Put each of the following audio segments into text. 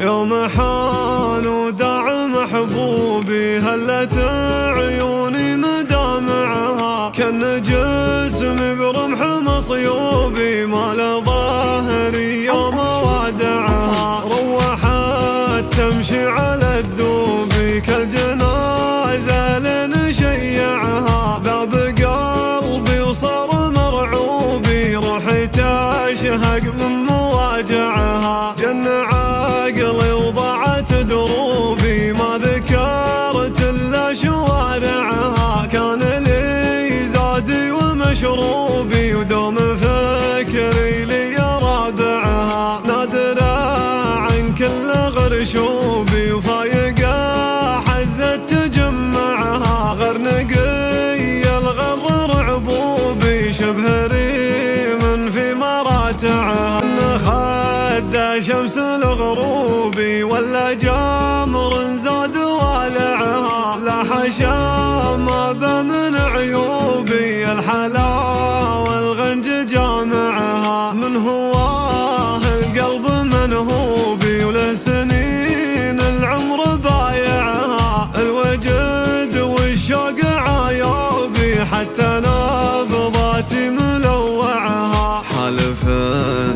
يوم حان وداع محبوبي هلت عيوني مدامعها، كان جسمي برمح مصيوبي ما له ظهري يوم وادعها، روحت تمشي على الدوب كالجنازة لنشيعها، ذاب قلبي وصار مرعوبي روحي تشهق من مواجعها، جن عقلي وضاعت دروبي ما ذكرت الا شوارعها، كان لي زادي ومشروبي ودوم فكري لي رابعها، نادرة عن كل غرشوبي وفايقة حزت تجمعها، غير نقي الغر رعبوبي شبه ريم في مراتعها، خد شمس الغروبي ولا جمر زاد والعها، لا حشا ما بمن عيوبي الحلا والغنج جامعها، من هواه القلب منهوبي وله سنين العمر بايعها، الوجد والشوق عيوبي حتى نبضاتي ملوعها، حلف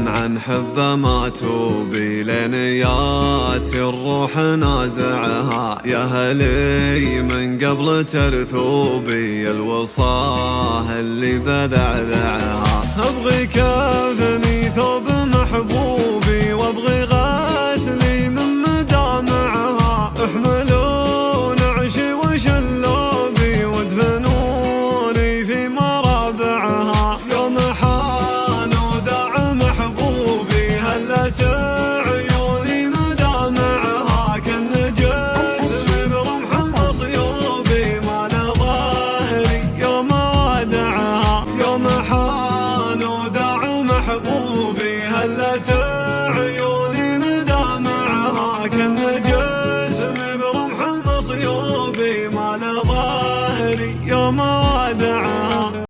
عن حبه ما توبي لنياتي الروح نازعها، يا هلي من قبل ترثوبي الوصاه اللي بذعذعها، ابغي كفني ثوب محبوبي وابغي غسلي من مدامعها، احملون عشي وشلوبي وادفنوني في مرابعها، يوم حان وداع محبوبي هلت عيوني مدامعها، كان جسمي برمح مصيوبي ما له ظهري يوم وادعها، يوم حان وداع محبوبي هلت عيوني مدامعها، كان جسمي برمح مصيوبي ما له ظهري يوم وادعها.